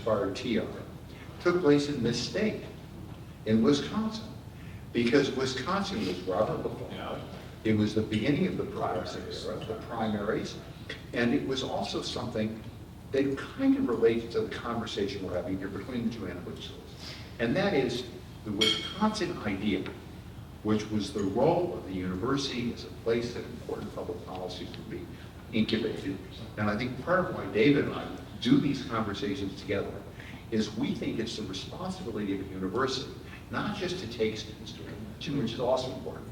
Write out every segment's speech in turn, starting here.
inspired TR, took place in this state, in Wisconsin, because Wisconsin was Robert Lafayette. It was the beginning of the primaries era, the primaries, and it was also something that kind of relates to the conversation we're having here between the two Annenberg schools. And that is the Wisconsin idea, which was the role of the university as a place that important public policies would be incubated. And I think part of why David and I do these conversations together is we think it's the responsibility of a university, not just to take students to, which is also important,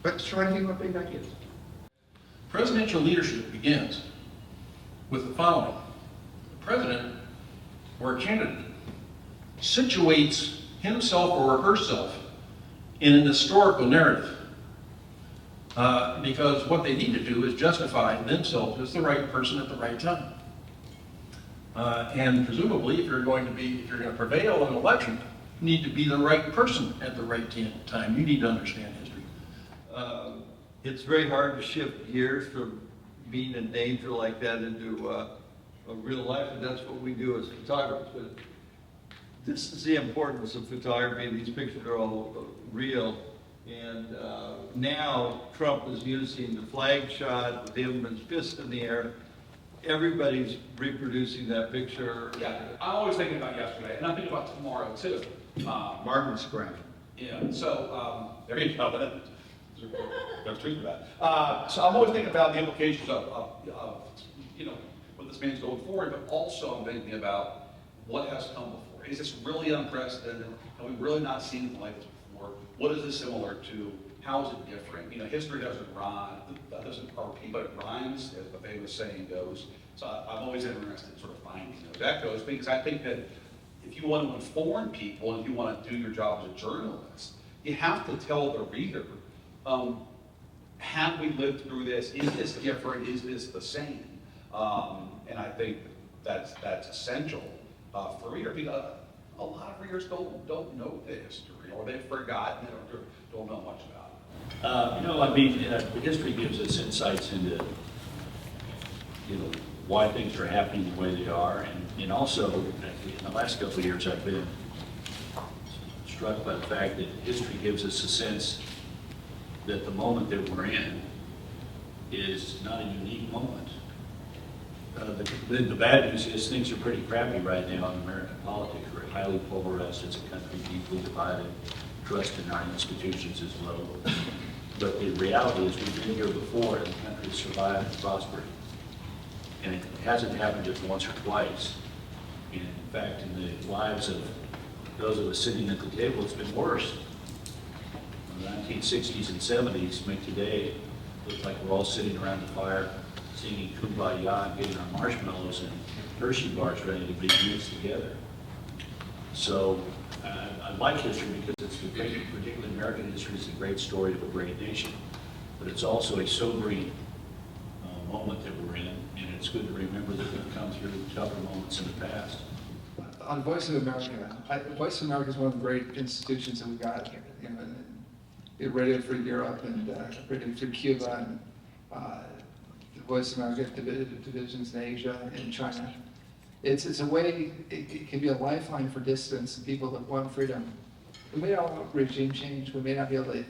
but to try to think about big ideas. Presidential leadership begins with the following. The president, or a candidate, situates himself or herself in an historical narrative. Because what they need to do is justify themselves as the right person at the right time. And presumably, if you're going to prevail in an election, you need to be the right person at the right time. You need to understand history. It's very hard to shift gears from being in danger like that into a real life, and that's what we do as photographers. But this is the importance of photography. These pictures are all real. And now Trump is using the flag shot with him and his fist in the air. Everybody's reproducing that picture. Yeah, I'm always thinking about yesterday, and I'm thinking about tomorrow too. Martin Scram. Yeah, so there you go. There's truth to that. So I'm always thinking about the implications of what this man's going forward, but also I'm thinking about what has come before. Is this really unprecedented? Have we really not seen anything like this before? What is this similar to? How is it different? History doesn't rhyme, doesn't repeat, but it rhymes, as the famous saying goes. So I'm always interested in sort of finding those echoes, because I think that if you want to inform people and if you want to do your job as a journalist, you have to tell the reader, have we lived through this? Is this different? Is this the same? And I think that's essential for a reader, because a lot of readers don't know the history, or they've forgotten it, or don't know much about it. The history gives us insights into, why things are happening the way they are, and also in the last couple of years I've been struck by the fact that history gives us a sense that the moment that we're in is not a unique moment. The bad news is things are pretty crappy right now in American politics. We're highly polarized. It's a country deeply divided. Trust in our institutions is low. But the reality is we've been here before and the country has survived and prospered. And it hasn't happened just once or twice. And in fact, in the lives of those of us sitting at the table, it's been worse. The 1960s and 70s make today look like we're all sitting around the fire singing Kumbaya and getting our marshmallows and Hershey bars ready to be mixed together. So I like history because it's a great, particularly American history, is a great story of a great nation. But it's also a sobering moment that we're in, and it's good to remember that we've come through tougher moments in the past. On Voice of America, Voice of America is one of the great institutions that we got here. Radio for Europe and Radio for Cuba, and the Voice of America divisions in Asia and China. It's a way, it can be a lifeline for dissidents and people that want freedom. We may not want regime change, we may not be able to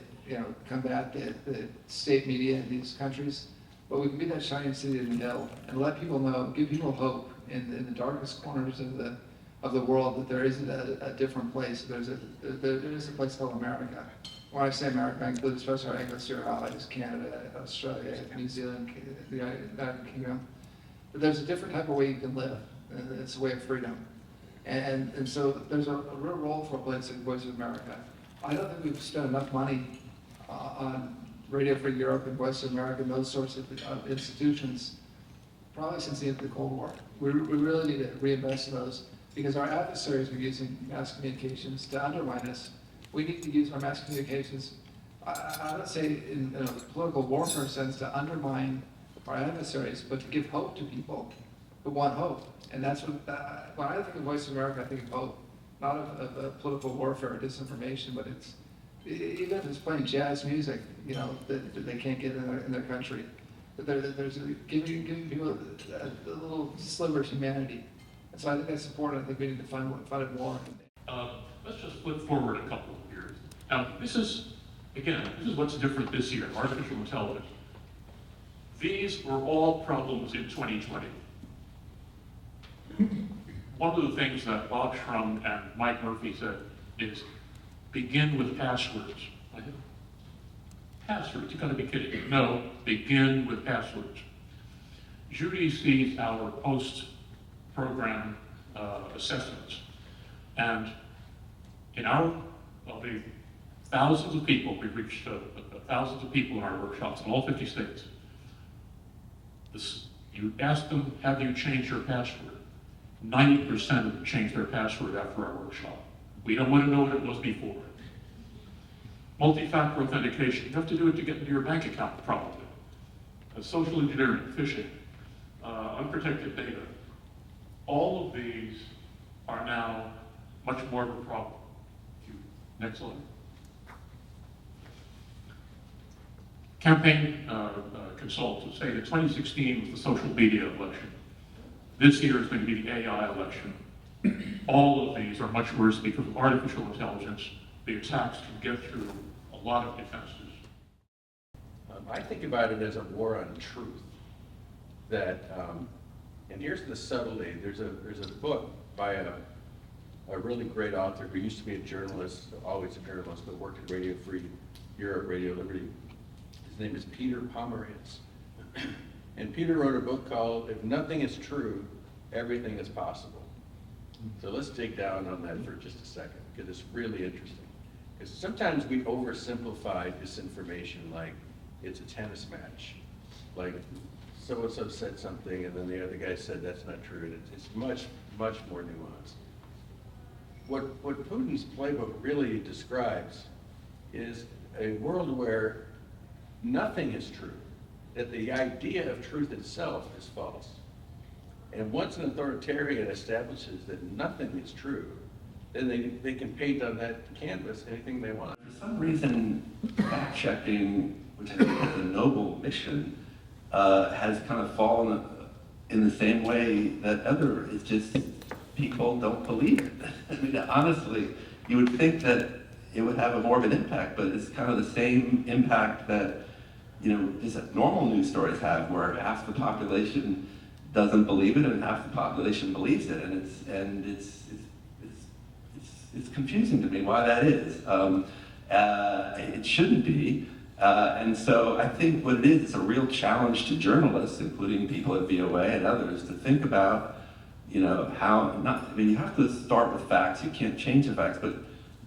combat the state media in these countries, but we can be that shining city in the hill and let people know, give people hope in the darkest corners of the world that there isn't a different place. There is a place called America. When I say America, I include especially our Anglo-Saxon allies, Canada, Australia, New Zealand, the United Kingdom. But there's a different type of way you can live. It's a way of freedom. And so there's a real role for a place like Voice of America. I don't think we've spent enough money on Radio Free Europe and Voice of America and those sorts of institutions probably since the end of the Cold War. We really need to reinvest in those because our adversaries are using mass communications to undermine us. We need to use our mass communications, I don't say in a political warfare sense, to undermine our adversaries, but to give hope to people who want hope. And that's what, when I think of Voice of America, I think of hope, not of political warfare or disinformation, but it's, even if it's playing jazz music, that they can't get in their country. But there's giving people a little sliver of humanity. And so I think that's important. I think we need to find it more. Let's just flip forward a couple of years. Now, this is what's different this year, artificial intelligence. These were all problems in 2020. One of the things that Bob Shrum and Mike Murphy said is, begin with passwords. I said, passwords, you gotta be kidding me. No, begin with passwords. Judy sees our post-program assessments, and in our, the thousands of people, we've reached thousands of people in our workshops in all 50 states. You ask them, have you changed your password? 90% of them change their password after our workshop. We don't want to know what it was before. Multi-factor authentication, you have to do it to get into your bank account, probably. Social engineering, phishing, unprotected data. All of these are now much more of a problem. Next slide. Campaign consultants say that 2016 was the social media election. This year is going to be the AI election. All of these are much worse because of artificial intelligence. The attacks can get through a lot of defenses. I think about it as a war on truth. That, and here's the subtlety. There's a book by a really great author who used to be a journalist, always a journalist, but worked at Radio Free Europe, Radio Liberty. His name is Peter Pomerantz. And Peter wrote a book called If Nothing is True, Everything is Possible. So let's dig down on that for just a second, because it's really interesting. Because sometimes we oversimplify disinformation like it's a tennis match. Like so-and-so said something and then the other guy said that's not true. And it's much, much more nuanced. What Putin's playbook really describes is a world where nothing is true, that the idea of truth itself is false. And once an authoritarian establishes that nothing is true, then they can paint on that canvas anything they want. For some reason, fact-checking, which I think is a noble mission, has kind of fallen in the same way that it's just people don't believe it. I mean, honestly, you would think that it would have a more of an impact, but it's kind of the same impact that, just normal news stories have, where half the population doesn't believe it and half the population believes it, and it's confusing to me why that is. It shouldn't be, and so I think what it is, it's a real challenge to journalists, including people at VOA and others, to think about, you have to start with facts. You can't change the facts, but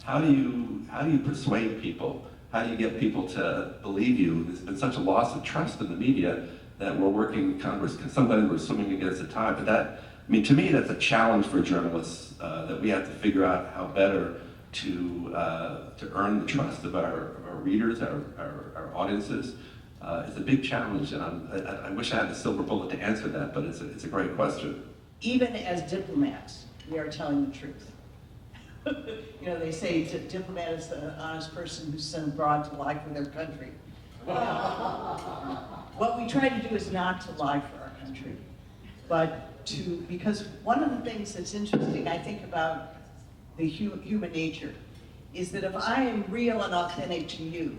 how do you persuade people? How do you get people to believe you? There's been such a loss of trust in the media that we're working sometimes we're swimming against the tide. But to me, that's a challenge for journalists that we have to figure out how better to earn the trust of our readers, our audiences. It's a big challenge, and I wish I had a silver bullet to answer that, but it's a great question. Even as diplomats, we are telling the truth. They say diplomat is the honest person who's sent abroad to lie for their country. What we try to do is not to lie for our country, but because one of the things that's interesting, I think, about the human nature is that if I am real and authentic to you,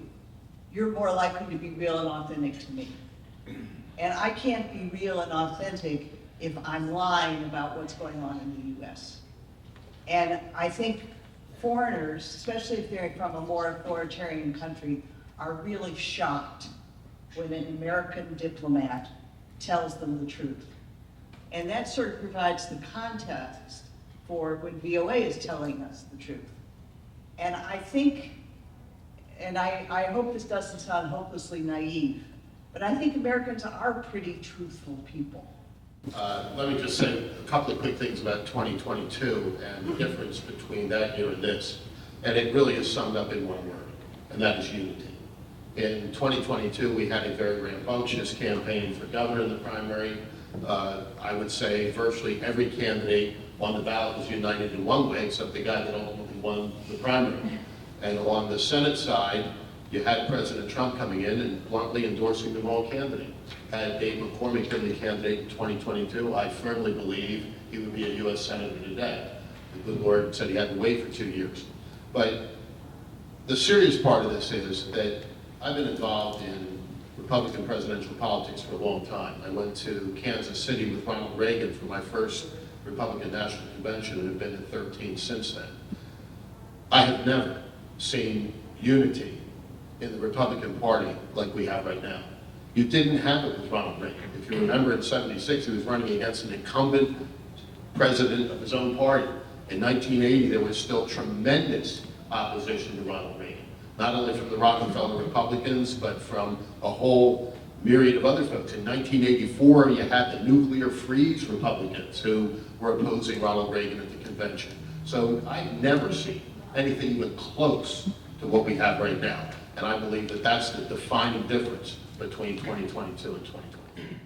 you're more likely to be real and authentic to me. And I can't be real and authentic if I'm lying about what's going on in the US. And I think foreigners, especially if they're from a more authoritarian country, are really shocked when an American diplomat tells them the truth. And that sort of provides the context for when VOA is telling us the truth. And I think, and I hope this doesn't sound hopelessly naive, but I think Americans are pretty truthful people. Let me just say a couple of quick things about 2022 and the difference between that year and this. And it really is summed up in one word, and that is unity. In 2022, we had a very rambunctious campaign for governor in the primary. I would say virtually every candidate on the ballot was united in one way, except the guy that ultimately won the primary. And along the Senate side, you had President Trump coming in and bluntly endorsing the wrong candidate. Had Dave McCormick been the candidate in 2022, I firmly believe he would be a U.S. Senator today. The good Lord said he had to wait for 2 years. But the serious part of this is that I've been involved in Republican presidential politics for a long time. I went to Kansas City with Ronald Reagan for my first Republican National Convention and have been in 13 since then. I have never seen unity in the Republican Party like we have right now. You didn't have it with Ronald Reagan. If you remember in '76, he was running against an incumbent president of his own party. In 1980, there was still tremendous opposition to Ronald Reagan, not only from the Rockefeller Republicans, but from a whole myriad of other folks. In 1984, you had the nuclear freeze Republicans who were opposing Ronald Reagan at the convention. So I've never seen anything even close to what we have right now. And I believe that that's the defining difference between 2022 and 2020.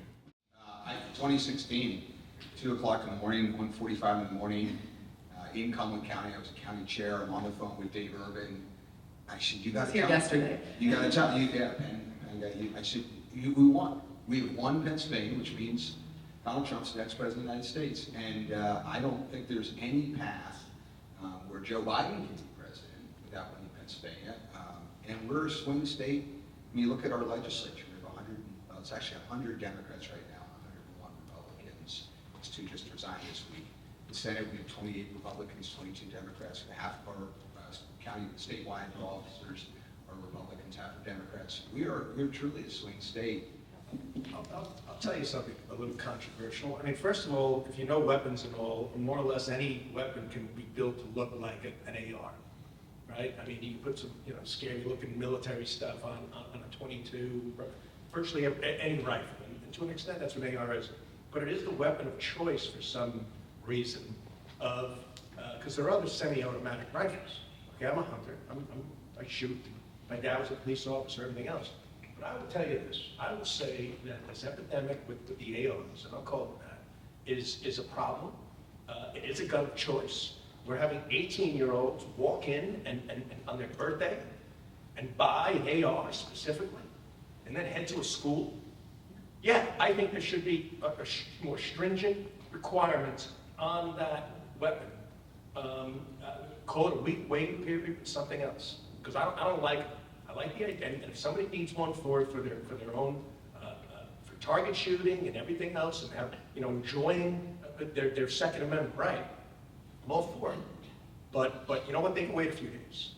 2016, 2 o'clock in the morning, 1:45 in the morning, in Cumberland County. I was a county chair. I'm on the phone with Dave Urban. I said, "You got to tell yesterday. You got to tell you, yeah." I said, "We won. We have won Pennsylvania, which means Donald Trump's the next president of the United States." And I don't think there's any path where Joe Biden can be president without winning Pennsylvania. And we're a swing state. I mean, look at our legislature. We have 100. It's actually 100 Democrats right now, 101 Republicans. It's 2 just resigned this week. The Senate, we have 28 Republicans, 22 Democrats. Half of our county statewide officers are Republicans, half are Democrats. We're truly a swing state. I'll tell you something a little controversial. I mean, first of all, if you know weapons and all, more or less any weapon can be built to look like an AR, right? I mean, you can put some, scary-looking military stuff on a 22, virtually any rifle, and to an extent, that's what AR is. But it is the weapon of choice for some reason, because there are other semi-automatic rifles. Okay, I'm a hunter. I shoot. My dad was a police officer, everything else. But I will tell you this. I will say that this epidemic with the ARs, and I'll call it that, is a problem. It is a gun of choice. We're having 18-year-olds walk in and on their birthday and buy an AR specifically, and then head to a school. Yeah, I think there should be more stringent requirements on that weapon. Call it a week waiting period, something else. Because I like the idea, and if somebody needs one for their own, for target shooting and everything else, and have, enjoying their Second Amendment right, I'm all for it. But you know what, they can wait a few days.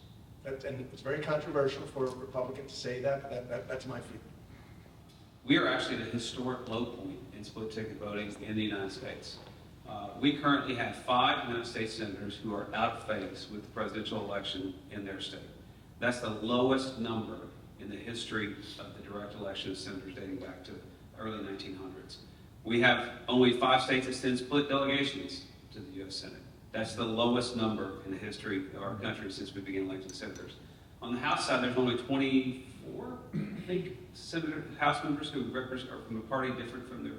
And it's very controversial for a Republican to say that, but that's my feeling. We are actually at a historic low point in split ticket voting in the United States. We currently have 5 United States senators who are out of phase with the presidential election in their state. That's the lowest number in the history of the direct election of senators dating back to the early 1900s. We have only 5 states that send split delegations to the U.S. Senate. That's the lowest number in the history of our country since we began electing senators. On the House side, there's only 24, I think, House members who are from a party different from the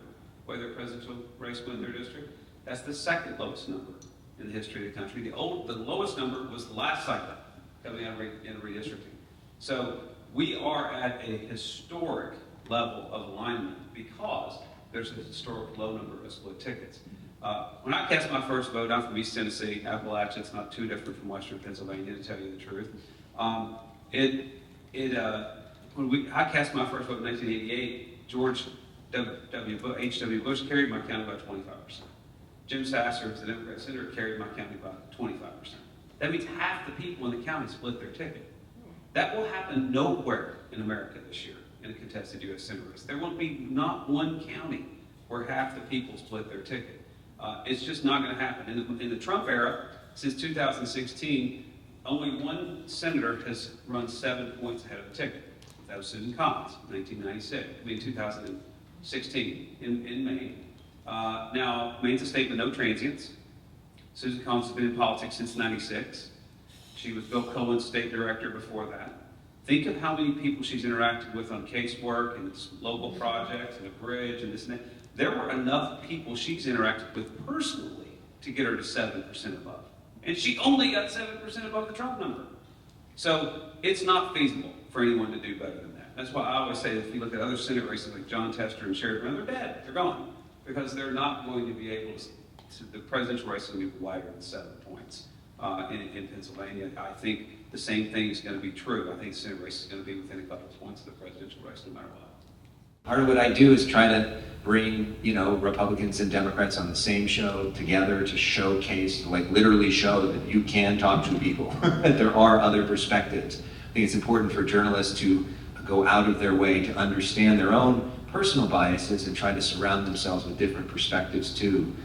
way their presidential race went in their district. That's the second lowest number in the history of the country. The lowest number was the last cycle coming out in redistricting. So we are at a historic level of alignment because there's a historic low number of split tickets. When I cast my first vote, I'm from East Tennessee, Appalachia. It's not too different from Western Pennsylvania, to tell you the truth. When I cast my first vote in 1988, George H.W. Bush carried my county by 25%. Jim Sasser, as the Democrat senator, carried my county by 25%. That means half the people in the county split their ticket. That will happen nowhere in America this year in a contested U.S. Senate race. There won't be not one county where half the people split their ticket. It's just not going to happen. In the Trump era, since 2016, only one senator has run 7 points ahead of the ticket. That was Susan Collins, 2016, in Maine. Now, Maine's a state with no transients. Susan Collins has been in politics since '96. She was Bill Cohen's state director before that. Think of how many people she's interacted with on casework and local projects and a bridge and this and that. There were enough people she's interacted with personally to get her to 7% above. And she only got 7% above the Trump number. So it's not feasible for anyone to do better than that. That's why I always say that if you look at other Senate races like John Tester and Sherrod Brown, they're dead, they're gone. Because they're not going to be able the presidential race is going to be wider than 7 points. In Pennsylvania, I think the same thing is going to be true. I think the Senate race is going to be within a couple of points of the presidential race, no matter what. Part of what I do is try to bring, Republicans and Democrats on the same show together to showcase, like literally show that you can talk to people, that there are other perspectives. I think it's important for journalists to go out of their way to understand their own personal biases and try to surround themselves with different perspectives too,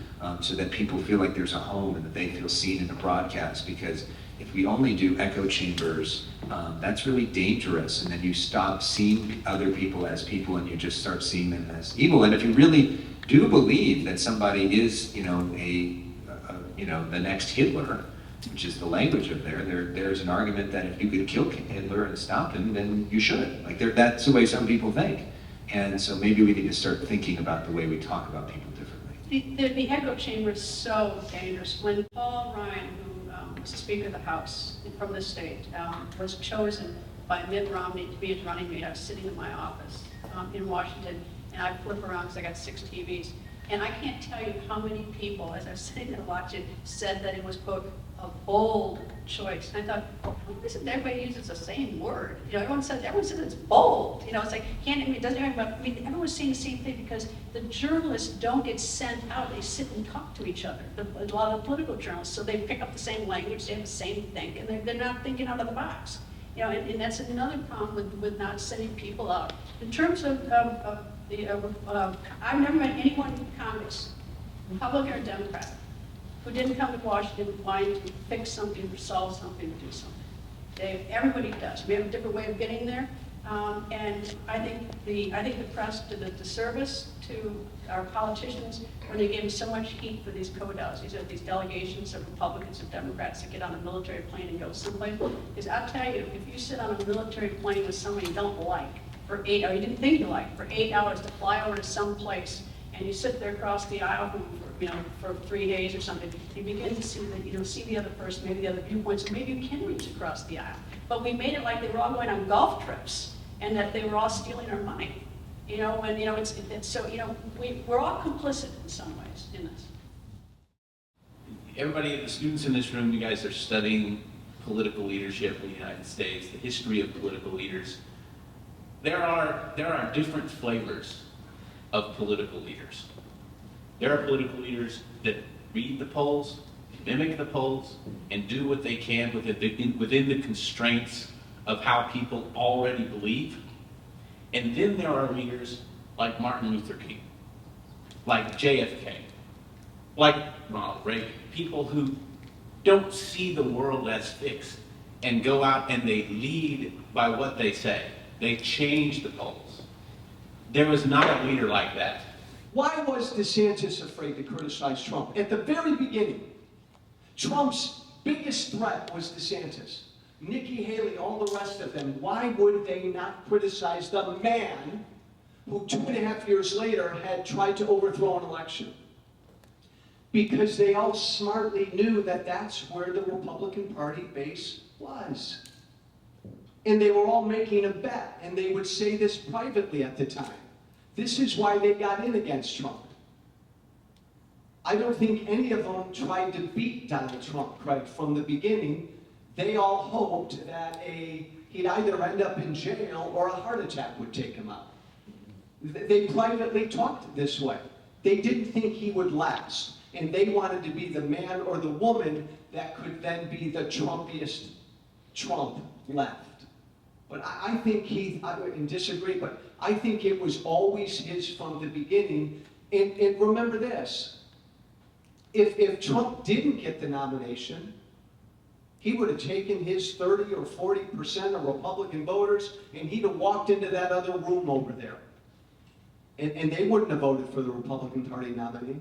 so that people feel like there's a home and that they feel seen in a broadcast. Because if we only do echo chambers, that's really dangerous, and then you stop seeing other people as people and you just start seeing them as evil. And if you really do believe that somebody is, the next Hitler, which is the language of there's an argument that if you could kill Hitler and stop him, then you should. Like that's the way some people think. And so maybe we need to start thinking about the way we talk about people differently. The echo chamber is so dangerous. When Paul Ryan, who was the Speaker of the House from the state, was chosen by Mitt Romney to be his running mate, I was sitting in my office in Washington, and I flip around because I got 6 TVs. And I can't tell you how many people, as I was sitting there watching, said that it was, quote, a bold choice. And I thought, well, why isn't everybody uses the same word? Everyone says it's bold. It's like, everyone's saying the same thing because the journalists don't get sent out. They sit and talk to each other. A lot of political journalists, so they pick up the same language, they have the same thing, and they're not thinking out of the box. And that's another problem with not sending people out. In terms of I've never met anyone in Congress, Republican or Democrat, who didn't come to Washington wanting to fix something or solve something or do something. Everybody does. We have a different way of getting there. And I think the press did a disservice to our politicians when they gave them so much heat for these CODAs, these delegations of Republicans and Democrats that get on a military plane and go someplace. Because I'll tell you, if you sit on a military plane with somebody you don't like for 8 hours, you didn't think you liked, for 8 hours to fly over to some place, and you sit there across the aisle for 3 days or something, you begin to see see the other person, maybe the other viewpoints, and maybe you can reach across the aisle. But we made it like they were all going on golf trips and that they were all stealing our money. We're all complicit in some ways in this. Everybody, the students in this room, you guys are studying political leadership in the United States, the history of political leaders. There are different flavors of political leaders. There are political leaders that read the polls, mimic the polls, and do what they can within the constraints of how people already believe. And then there are leaders like Martin Luther King, like JFK, like Ronald Reagan, people who don't see the world as fixed and go out and they lead by what they say. They change the polls. There was not a leader like that. Why was DeSantis afraid to criticize Trump? At the very beginning, Trump's biggest threat was DeSantis. Nikki Haley, all the rest of them, why would they not criticize the man who 2.5 years later had tried to overthrow an election? Because they all smartly knew that that's where the Republican Party base was. And they were all making a bet, and they would say this privately at the time. This is why they got in against Trump. I don't think any of them tried to beat Donald Trump, Craig, from the beginning. They all hoped that he'd either end up in jail or a heart attack would take him out. They privately talked this way. They didn't think he would last, and they wanted to be the man or the woman that could then be the Trumpiest Trump left. But I think I would disagree, but I think it was always his from the beginning. And remember this, if Trump didn't get the nomination, he would have taken his 30 or 40% of Republican voters and he'd have walked into that other room over there. And they wouldn't have voted for the Republican Party nominee.